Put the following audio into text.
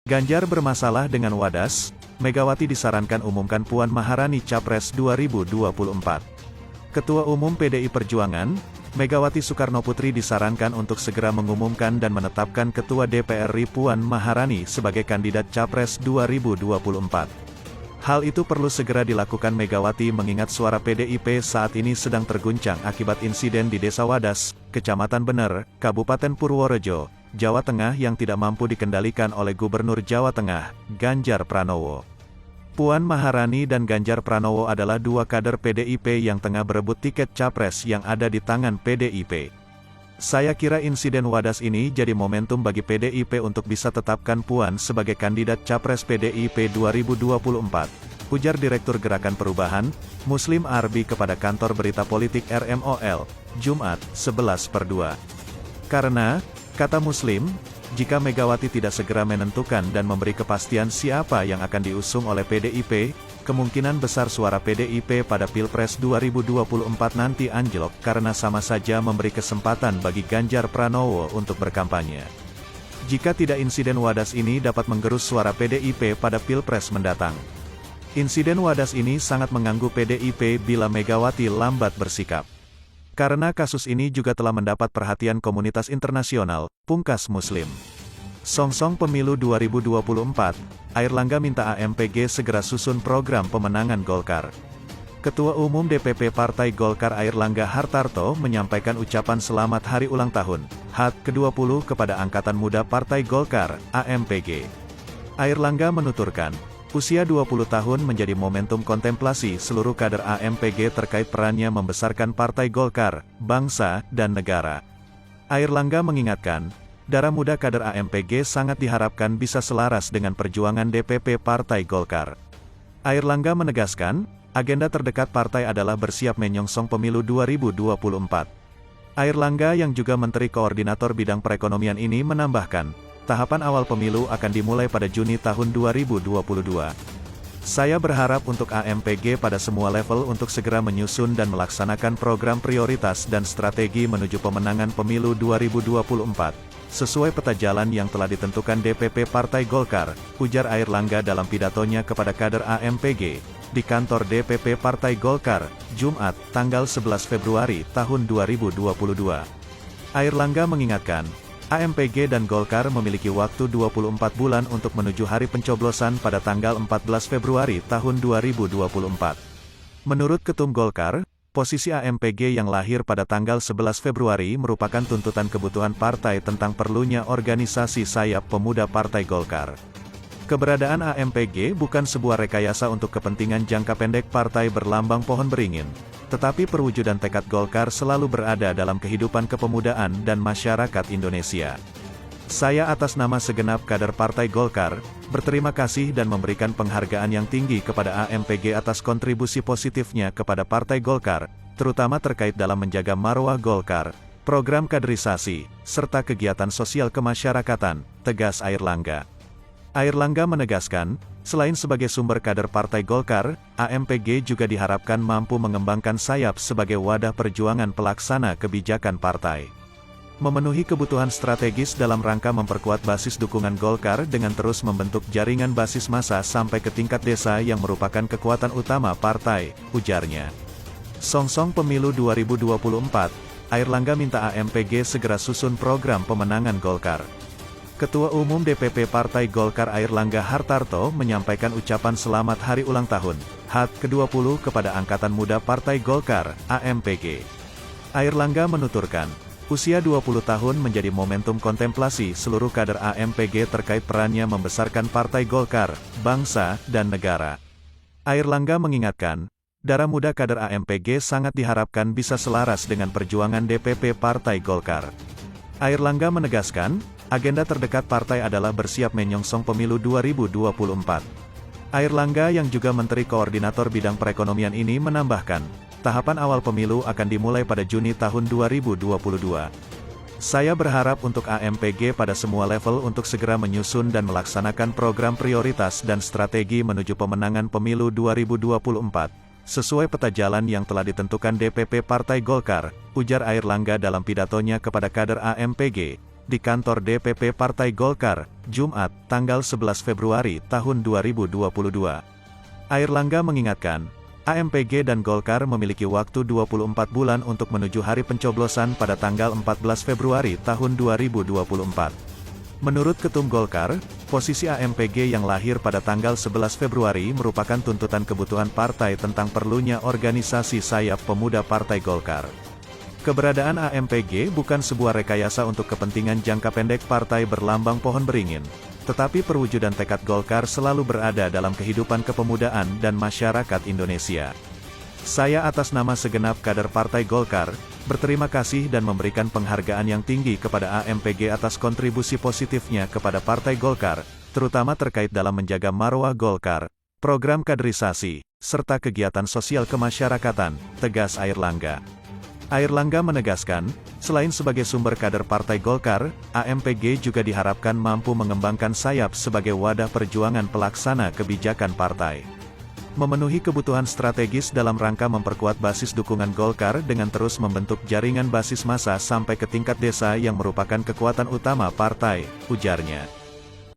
Ganjar bermasalah dengan Wadas, Megawati disarankan umumkan Puan Maharani Capres 2024. Ketua Umum PDI Perjuangan, Megawati Soekarnoputri disarankan untuk segera mengumumkan dan menetapkan Ketua DPR RI Puan Maharani sebagai kandidat Capres 2024. Hal itu perlu segera dilakukan Megawati mengingat suara PDIP saat ini sedang terguncang akibat insiden di Desa Wadas, Kecamatan Bener, Kabupaten Purworejo, Jawa Tengah yang tidak mampu dikendalikan oleh Gubernur Jawa Tengah, Ganjar Pranowo. Puan Maharani dan Ganjar Pranowo adalah dua kader PDIP yang tengah berebut tiket Capres yang ada di tangan PDIP. Saya kira insiden Wadas ini jadi momentum bagi PDIP untuk bisa tetapkan Puan sebagai kandidat Capres PDIP 2024, ujar Direktur Gerakan Perubahan, Muslim Arbi kepada kantor berita politik RMOL, Jumat, 11/2. Karena, kata Muslim, jika Megawati tidak segera menentukan dan memberi kepastian siapa yang akan diusung oleh PDIP, kemungkinan besar suara PDIP pada Pilpres 2024 nanti anjlok karena sama saja memberi kesempatan bagi Ganjar Pranowo untuk berkampanye. Jika tidak insiden Wadas ini dapat menggerus suara PDIP pada Pilpres mendatang. Insiden Wadas ini sangat mengganggu PDIP bila Megawati lambat bersikap. Karena kasus ini juga telah mendapat perhatian komunitas internasional, pungkas Muslim. Songsong pemilu 2024, Airlangga minta AMPG segera susun program pemenangan Golkar. Ketua Umum DPP Partai Golkar Airlangga Hartarto menyampaikan ucapan selamat hari ulang tahun, HUT ke-20 kepada Angkatan Muda Partai Golkar, AMPG. Airlangga menuturkan, usia 20 tahun menjadi momentum kontemplasi seluruh kader AMPG terkait perannya membesarkan Partai Golkar, bangsa, dan negara. Airlangga mengingatkan, darah muda kader AMPG sangat diharapkan bisa selaras dengan perjuangan DPP Partai Golkar. Airlangga menegaskan, agenda terdekat partai adalah bersiap menyongsong pemilu 2024. Airlangga yang juga Menteri Koordinator Bidang Perekonomian ini menambahkan, tahapan awal pemilu akan dimulai pada Juni tahun 2022. Saya berharap untuk AMPG pada semua level untuk segera menyusun dan melaksanakan program prioritas dan strategi menuju pemenangan pemilu 2024, sesuai peta jalan yang telah ditentukan DPP Partai Golkar, ujar Airlangga dalam pidatonya kepada kader AMPG, di kantor DPP Partai Golkar, Jumat, tanggal 11 Februari tahun 2022. Airlangga mengingatkan, AMPG dan Golkar memiliki waktu 24 bulan untuk menuju hari pencoblosan pada tanggal 14 Februari tahun 2024. Menurut Ketum Golkar, posisi AMPG yang lahir pada tanggal 11 Februari merupakan tuntutan kebutuhan partai tentang perlunya organisasi sayap pemuda Partai Golkar. Keberadaan AMPG bukan sebuah rekayasa untuk kepentingan jangka pendek partai berlambang pohon beringin, tetapi perwujudan tekad Golkar selalu berada dalam kehidupan kepemudaan dan masyarakat Indonesia. Saya atas nama segenap kader Partai Golkar, berterima kasih dan memberikan penghargaan yang tinggi kepada AMPG atas kontribusi positifnya kepada Partai Golkar, terutama terkait dalam menjaga marwah Golkar, program kaderisasi, serta kegiatan sosial kemasyarakatan, tegas Airlangga. Airlangga menegaskan, selain sebagai sumber kader Partai Golkar, AMPG juga diharapkan mampu mengembangkan sayap sebagai wadah perjuangan pelaksana kebijakan partai. Memenuhi kebutuhan strategis dalam rangka memperkuat basis dukungan Golkar dengan terus membentuk jaringan basis massa sampai ke tingkat desa yang merupakan kekuatan utama partai, ujarnya. Songsong pemilu 2024, Airlangga minta AMPG segera susun program pemenangan Golkar. Ketua Umum DPP Partai Golkar Airlangga Hartarto menyampaikan ucapan selamat hari ulang tahun, HUT ke-20 kepada Angkatan Muda Partai Golkar, AMPG. Airlangga menuturkan, usia 20 tahun menjadi momentum kontemplasi seluruh kader AMPG terkait perannya membesarkan Partai Golkar, bangsa, dan negara. Airlangga mengingatkan, darah muda kader AMPG sangat diharapkan bisa selaras dengan perjuangan DPP Partai Golkar. Airlangga menegaskan, agenda terdekat partai adalah bersiap menyongsong pemilu 2024. Airlangga yang juga Menteri Koordinator Bidang Perekonomian ini menambahkan, tahapan awal pemilu akan dimulai pada Juni tahun 2022. Saya berharap untuk AMPG pada semua level untuk segera menyusun dan melaksanakan program prioritas dan strategi menuju pemenangan pemilu 2024, sesuai peta jalan yang telah ditentukan DPP Partai Golkar, ujar Airlangga dalam pidatonya kepada kader AMPG, di kantor DPP Partai Golkar, Jumat, tanggal 11 Februari tahun 2022. Airlangga mengingatkan, AMPG dan Golkar memiliki waktu 24 bulan untuk menuju hari pencoblosan pada tanggal 14 Februari tahun 2024. Menurut Ketum Golkar, posisi AMPG yang lahir pada tanggal 11 Februari merupakan tuntutan kebutuhan partai tentang perlunya organisasi sayap pemuda Partai Golkar. Keberadaan AMPG bukan sebuah rekayasa untuk kepentingan jangka pendek partai berlambang pohon beringin, tetapi perwujudan tekad Golkar selalu berada dalam kehidupan kepemudaan dan masyarakat Indonesia. Saya atas nama segenap kader Partai Golkar, berterima kasih dan memberikan penghargaan yang tinggi kepada AMPG atas kontribusi positifnya kepada Partai Golkar, terutama terkait dalam menjaga marwah Golkar, program kaderisasi, serta kegiatan sosial kemasyarakatan, tegas Airlangga. Airlangga menegaskan, selain sebagai sumber kader Partai Golkar, AMPG juga diharapkan mampu mengembangkan sayap sebagai wadah perjuangan pelaksana kebijakan partai. Memenuhi kebutuhan strategis dalam rangka memperkuat basis dukungan Golkar dengan terus membentuk jaringan basis massa sampai ke tingkat desa yang merupakan kekuatan utama partai, ujarnya.